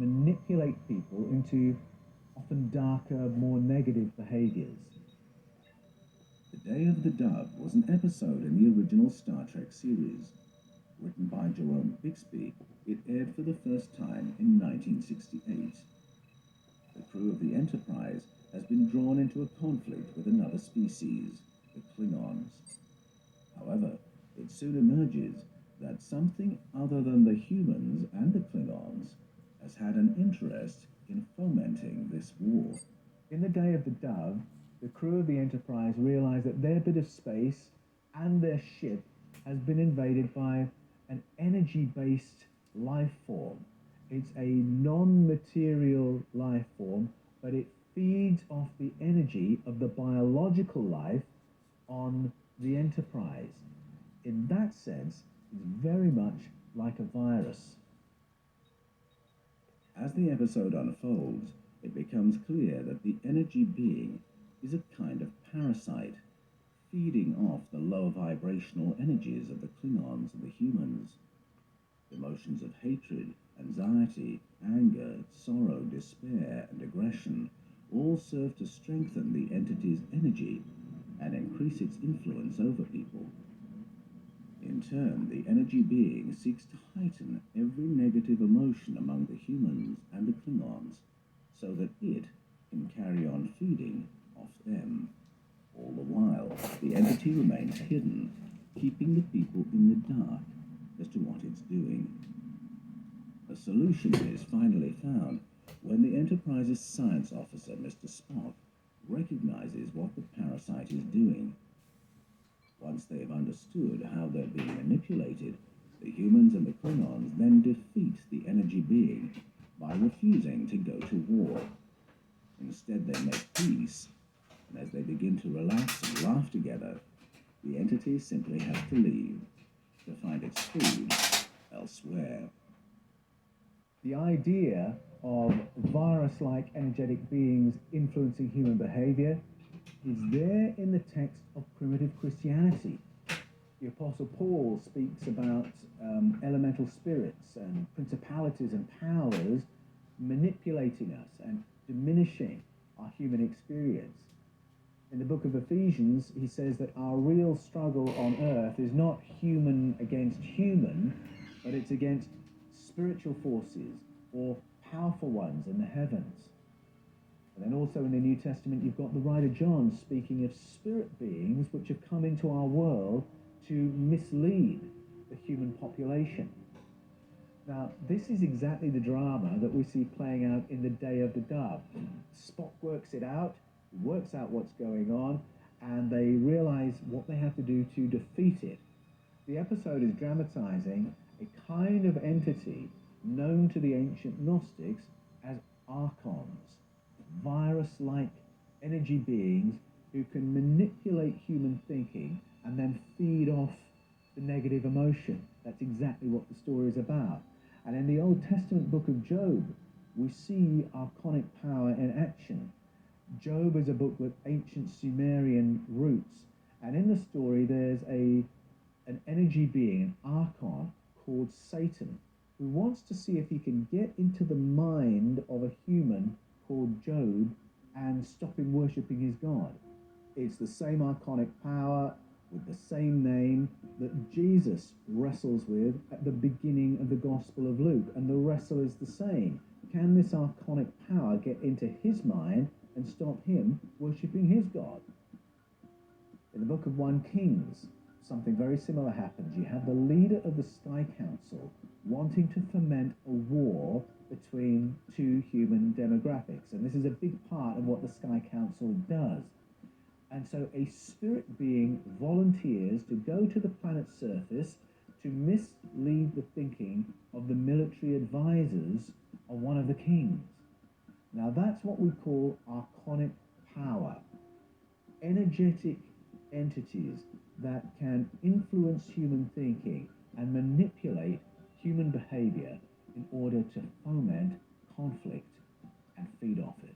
manipulate people into often darker, more negative behaviors. The Day of the Dove was an episode in the original Star Trek series. Written by Jerome Bixby, it aired for the first time in 1968. The crew of the Enterprise has been drawn into a conflict with another species, the Klingons. However, it soon emerges that something other than the humans and the Klingons has had an interest in fomenting this war. In the Day of the Dove, the crew of the Enterprise realize that their bit of space and their ship has been invaded by an energy based life form. It's a non material life form, but it feeds off the energy of the biological life on the Enterprise. In that sense, it's very much like a virus. As the episode unfolds, it becomes clear that the energy being is a kind of parasite, feeding off the low vibrational energies of the Klingons and the humans. Emotions of hatred, anxiety, anger, sorrow, despair, and aggression all serve to strengthen the entity's energy and increase its influence over people. In turn, the energy being seeks to heighten every negative emotion among the humans and the Klingons so that it can carry on feeding off them. All the while, the entity remains hidden, keeping the people in the dark as to what it's doing. A solution is finally found when the Enterprise's science officer, Mr. Spock, recognizes what the parasite is doing. Once they have understood how they're being manipulated, the humans and the Klingons then defeat the energy being by refusing to go to war. Instead, they make peace, and as they begin to relax and laugh together, the entity simply has to leave to find its food elsewhere. The idea of virus like energetic beings influencing human behavior is there in the text of primitive Christianity. The Apostle Paul speaks about elemental spirits and principalities and powers manipulating us and diminishing our human experience. In the book of Ephesians, he says that our real struggle on earth is not human against human, but it's against spiritual forces or powerful ones in the heavens. And then also in the New Testament, you've got the writer John speaking of spirit beings which have come into our world to mislead the human population. Now, this is exactly the drama that we see playing out in the Day of the Dove. Spock works it out, works out what's going on, and they realize what they have to do to defeat it. The episode is dramatizing a kind of entity known to the ancient Gnostics as archons, virus-like energy beings who can manipulate human thinking and then feed off the negative emotion. That's exactly what the story is about. And in the Old Testament book of Job, we see archonic power in action. Job is a book with ancient Sumerian roots, and in the story there's an energy being, an archon, called Satan, who wants to see if he can get into the mind of a human called Job and stop him worshipping his God. It's the same archonic power with the same name that Jesus wrestles with at the beginning of the Gospel of Luke, and the wrestle is the same. Can this archonic power get into his mind and stop him worshipping his God? In the book of 1 Kings, something very similar happens. You have the leader of the Sky Council wanting to foment a war between two human demographics. And this is a big part of what the Sky Council does. And so a spirit being volunteers to go to the planet's surface to mislead the thinking of the military advisors of one of the kings. Now that's what we call archonic power. Energetic entities that can influence human thinking and manipulate human behavior in order to foment conflict and feed off it.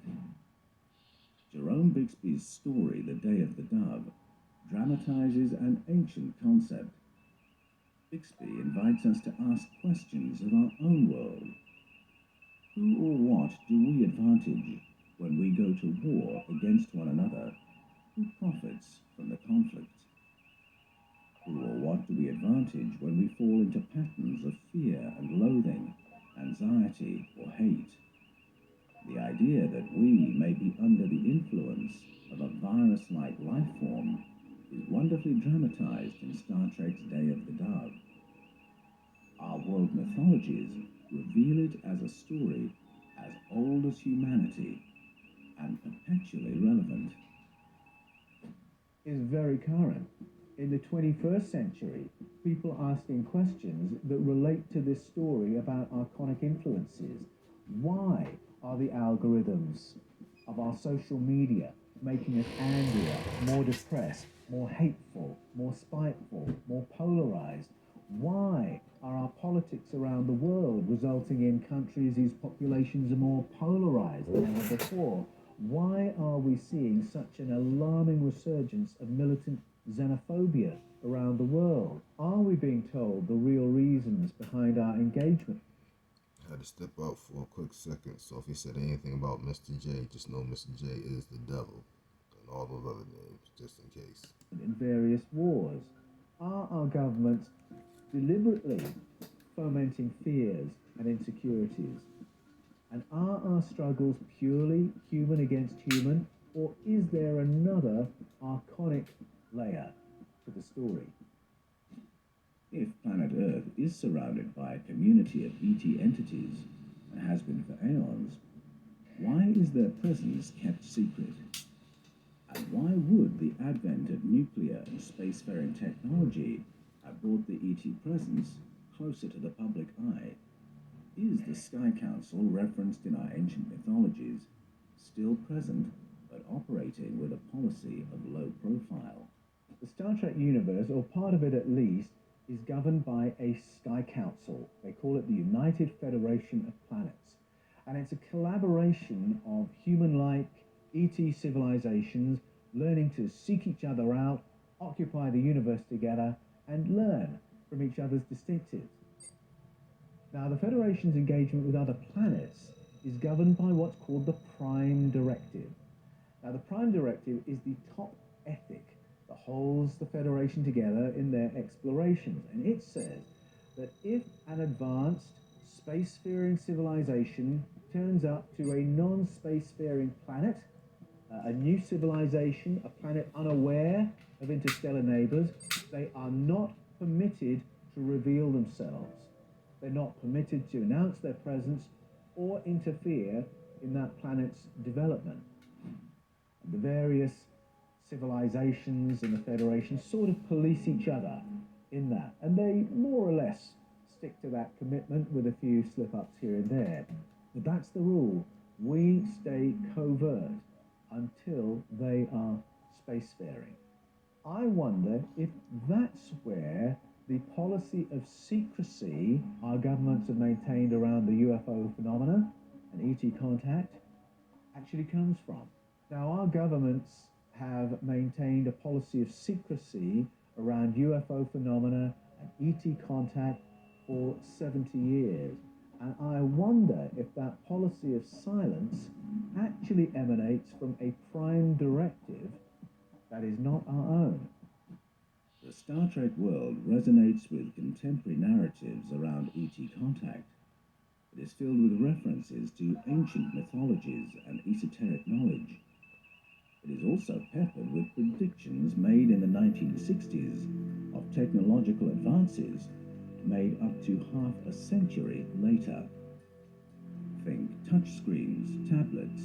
Jerome Bixby's story, The Day of the Dove, dramatizes an ancient concept. Bixby invites us to ask questions of our own world. Who what do we advantage when we go to war against one another? Who profits from the conflict? Who or what do we advantage when we fall into patterns of fear and loathing, anxiety or hate? The idea that we may be under the influence of a virus-like life form is wonderfully dramatized in Star Trek's Day of the Dove. Our world mythologies reveal it as a story as old as humanity and perpetually relevant. Is very current. In the 21st century, people asking questions that relate to this story about archonic influences. Why are the algorithms of our social media making us angrier, more depressed, more hateful, more spiteful, more polarized? Why are our politics around the world resulting in countries whose populations are more polarized than ever before? Why are we seeing such an alarming resurgence of militant xenophobia around the world? Are we being told the real reasons behind our engagement? I had to step out for a quick second, so if he said anything about Mr. J, just know Mr. J is the devil, and all those other names, just in case. In various wars, are our governments deliberately fomenting fears and insecurities? And are our struggles purely human against human, or is there another archonic layer to the story? If planet Earth is surrounded by a community of ET entities, and has been for aeons, why is their presence kept secret? And why would the advent of nuclear and spacefaring technology have brought the ET presence closer to the public eye? Is the Sky Council referenced in our ancient mythologies still present but operating with a policy of low profile? The Star Trek universe, or part of it at least, is governed by a Sky Council. They call it the United Federation of Planets. And it's a collaboration of human-like ET civilizations learning to seek each other out, occupy the universe together, and learn from each other's distinctives. Now, the Federation's engagement with other planets is governed by what's called the Prime Directive. Now, the Prime Directive is the top ethic that holds the Federation together in their explorations. And it says that if an advanced spacefaring civilization turns up to a non-spacefaring planet, a new civilization, a planet unaware of interstellar neighbors, they are not permitted to reveal themselves. They're not permitted to announce their presence or interfere in that planet's development. And the various civilizations in the Federation sort of police each other in that, and they more or less stick to that commitment with a few slip-ups here and there. But that's the rule. We stay covert until they are spacefaring. I wonder if that's where the policy of secrecy our governments have maintained around the UFO phenomena and ET contact actually comes from. Now, our governments have maintained a policy of secrecy around UFO phenomena and ET contact for 70 years. And I wonder if that policy of silence actually emanates from a prime directive that is not our own. The Star Trek world resonates with contemporary narratives around ET contact. It is filled with references to ancient mythologies and esoteric knowledge. It is also peppered with predictions made in the 1960s of technological advances made up to half a century later. Think touchscreens, tablets,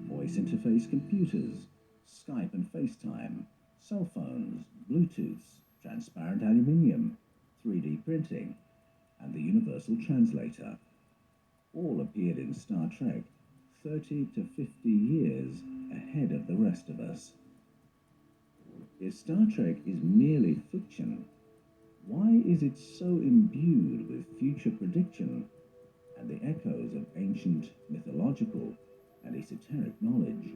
voice interface computers, Skype and FaceTime, cell phones, Bluetooth, transparent aluminium, 3D printing, and the Universal Translator. All appeared in Star Trek 30 to 50 years ahead of the rest of us. If Star Trek is merely fiction, why is it so imbued with future prediction and the echoes of ancient mythological and esoteric knowledge?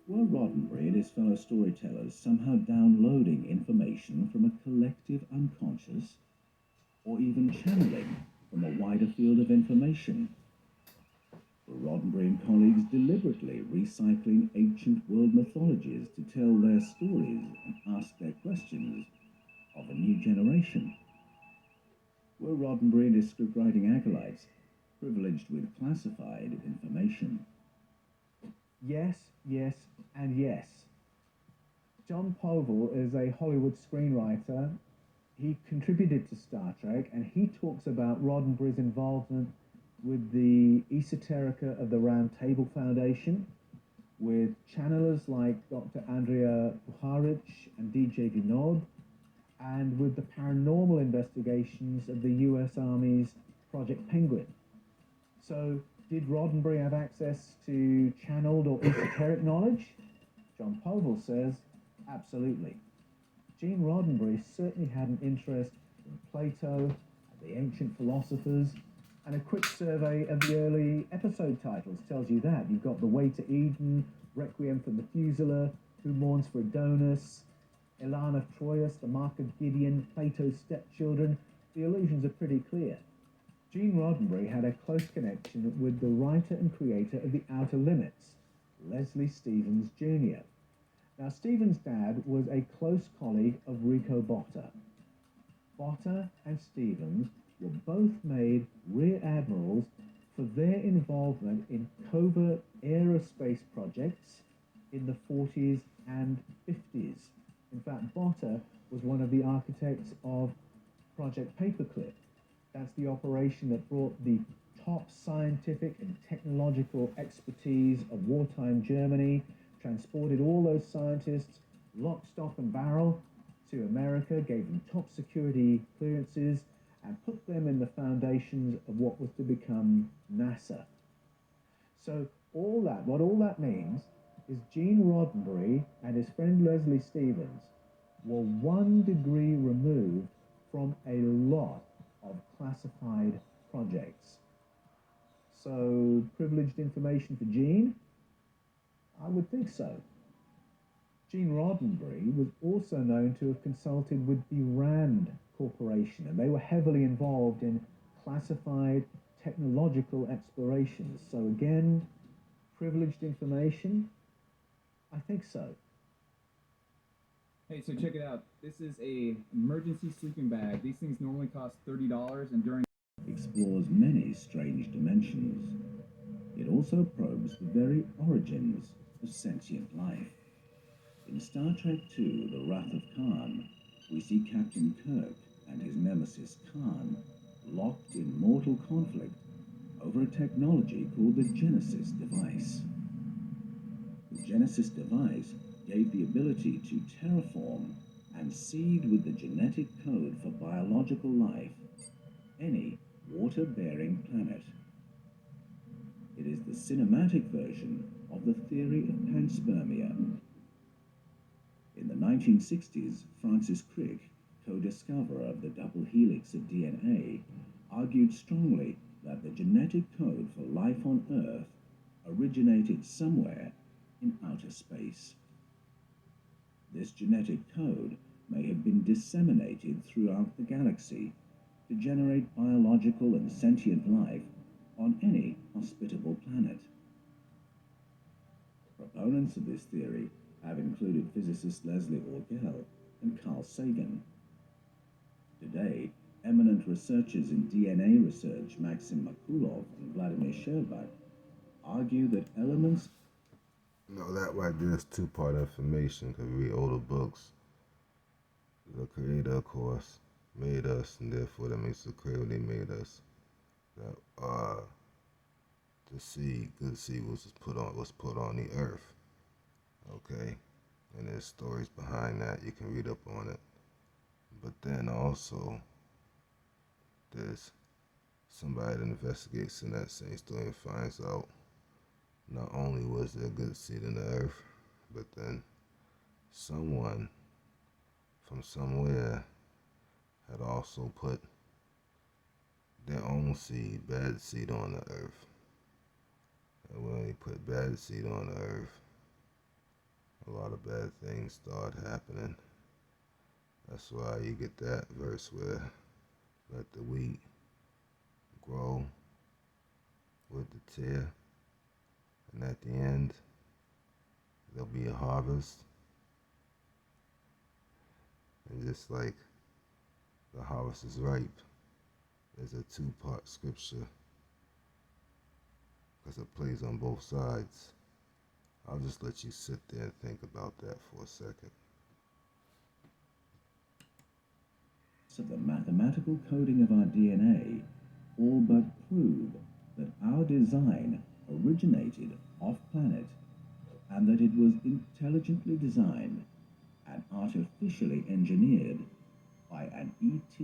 Were Roddenberry and his fellow storytellers somehow downloading information from a collective unconscious, or even channeling from a wider field of information? Were Roddenberry and colleagues deliberately recycling ancient world mythologies to tell their stories and ask their questions of a new generation? Were Roddenberry and his scriptwriting acolytes privileged with classified information? Yes, yes, and yes. John Povell is a Hollywood screenwriter. He contributed to Star Trek, and he talks about Roddenberry's involvement with the Esoterica of the Round Table Foundation, with channelers like Dr. Andrea Puharich and DJ Vinod, and with the paranormal investigations of the US Army's Project Penguin. So, did Roddenberry have access to channeled or esoteric knowledge? John Povell says, absolutely. Gene Roddenberry certainly had an interest in Plato and the ancient philosophers, and a quick survey of the early episode titles tells you that. You've got The Way to Eden, Requiem for Methuselah, Who Mourns for Adonis, Elan of Troyes, The Mark of Gideon, Plato's Stepchildren. The allusions are pretty clear. Gene Roddenberry had a close connection with the writer and creator of The Outer Limits, Leslie Stevens Jr. Now, Stevens' dad was a close colleague of Rico Botta. Botta and Stevens were both made rear admirals for their involvement in covert aerospace projects in the 40s and 50s. In fact, Botta was one of the architects of Project Paperclip. That's the operation that brought the top scientific and technological expertise of wartime Germany, transported all those scientists lock, stock, and barrel to America, gave them top security clearances, and put them in the foundations of what was to become NASA. So what all that means is Gene Roddenberry and his friend Leslie Stevens were 1 degree removed from a lot of classified projects. So, privileged information for Gene? I would think so. Gene Roddenberry was also known to have consulted with the RAND Corporation, and they were heavily involved in classified technological explorations. So again, privileged information? I think so. Hey, so check it out. This is a emergency sleeping bag. These things normally cost $30, and during Explores many strange dimensions. It also probes the very origins of sentient life. In Star Trek II, The Wrath of Khan, we see Captain Kirk and his nemesis Khan locked in mortal conflict over a technology called the Genesis device. The Genesis device gave the ability to terraform and seed with the genetic code for biological life any water-bearing planet. It is the cinematic version of the theory of panspermia. In the 1960s, Francis Crick, co-discoverer of the double helix of DNA, argued strongly that the genetic code for life on Earth originated somewhere in outer space. This genetic code may have been disseminated throughout the galaxy to generate biological and sentient life on any hospitable planet. Proponents of this theory have included physicist Leslie Orgel and Carl Sagan. Today, eminent researchers in DNA research Maxim Makulov and Vladimir Sherbak argue that elements... No, that right there is two-part information, because we read older books. The creator, of course, made us, and therefore that makes it clear when they made us. That the seed, good seed, was put on the earth. Okay, and there's stories behind that. You can read up on it. But then also, there's somebody that investigates in that same story and finds out not only was there good seed in the earth, but then someone from somewhere had also put their own seed, bad seed, on the earth. And when they put bad seed on the earth, a lot of bad things start happening. That's why you get that verse where let the wheat grow with the tear, And at the end, there'll be a harvest. And just like the harvest is ripe, there's a two-part scripture because it plays on both sides. I'll just let you sit there and think about that for a second. So the mathematical coding of our DNA all but prove that our design originated off-planet and that it was intelligently designed and artificially engineered by an ET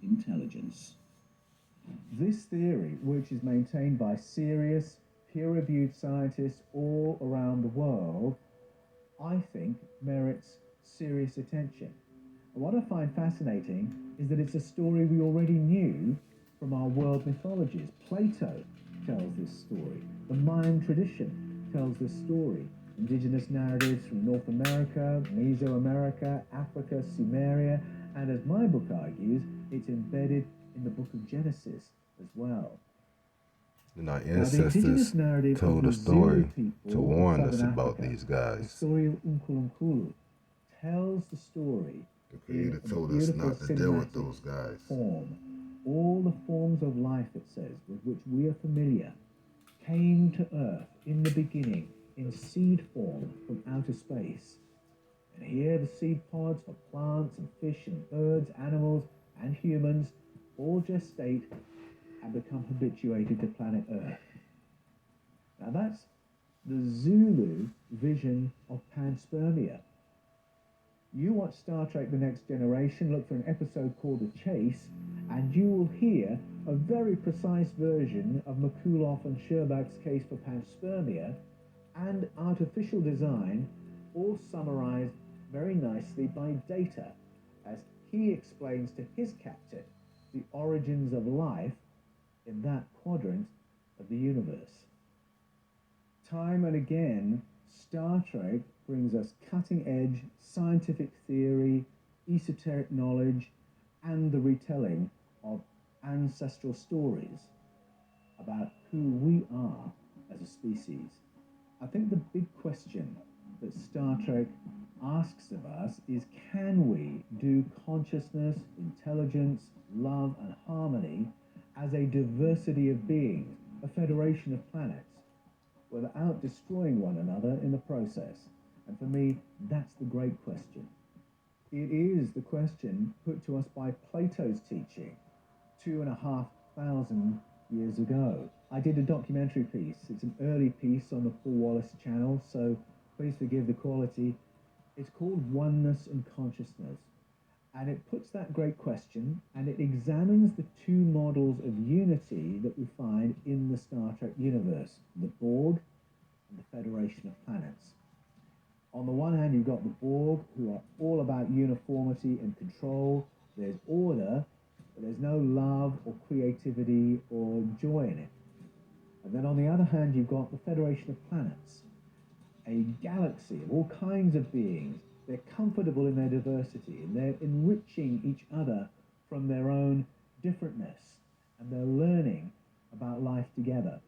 intelligence. This theory, which is maintained by serious, peer-reviewed scientists all around the world, I think merits serious attention. And what I find fascinating is that it's a story we already knew from our world mythologies. Plato tells this story. The Mayan tradition tells this story. Indigenous narratives from North America, Mesoamerica, Africa, Sumeria, and as my book argues, it's embedded in the book of Genesis as well. And our Now, the indigenous ancestors narrative told of a the story Zulu people to of warn us Southern about Africa, these the guys. story of Unkulunkulu, tells the story The Creator in a told us beautiful not to deal with cinematic those guys. form. All the forms of life, it says, with which we are familiar, came to Earth in the beginning in seed form from outer space. And here the seed pods for plants and fish and birds, animals and humans all gestate and become habituated to planet Earth. Now that's the Zulu vision of panspermia. You watch Star Trek The Next Generation, look for an episode called The Chase, and you will hear a very precise version of Mikulov and Sherbak's case for panspermia and artificial design, all summarized very nicely by Data, as he explains to his captain the origins of life in that quadrant of the universe. Time and again, Star Trek brings us cutting-edge scientific theory, esoteric knowledge, and the retelling of ancestral stories about who we are as a species. I think the big question that Star Trek asks of us is, can we do consciousness, intelligence, love, and harmony as a diversity of beings, a federation of planets, without destroying one another in the process? And for me, that's the great question. It is the question put to us by Plato's teaching 2,500 years ago. I did a documentary piece. It's an early piece on the Paul Wallace channel, so please forgive the quality. It's called Oneness and Consciousness. And it puts that great question, and it examines the two models of unity that we find in the Star Trek universe, the Borg and the Federation of Planets. On the one hand, you've got the Borg, who are all about uniformity and control. There's order, but there's no love or creativity or joy in it. And then on the other hand, you've got the Federation of Planets, a galaxy of all kinds of beings. They're comfortable in their diversity, and they're enriching each other from their own differentness, and they're learning about life together.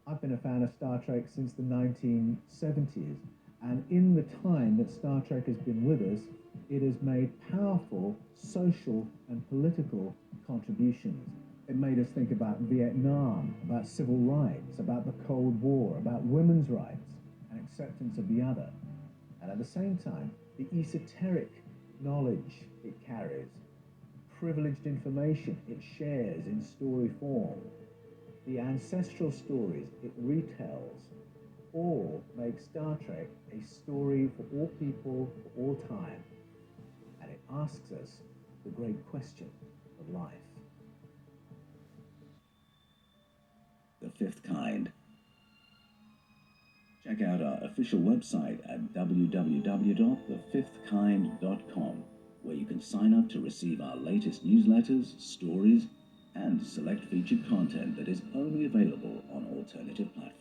I've been a fan of Star Trek since the 1970s, and in the time that Star Trek has been with us, it has made powerful social and political contributions. It made us think about Vietnam, about civil rights, about the Cold War, about women's rights and acceptance of the other. And at the same time, the esoteric knowledge it carries, privileged information it shares in story form, the ancestral stories it retells, all make Star Trek a story for all people, for all time. And it asks us the great question of life. The Fifth Kind. Check out our official website at www.thefifthkind.com, where you can sign up to receive our latest newsletters, stories, and select featured content that is only available on alternative platforms.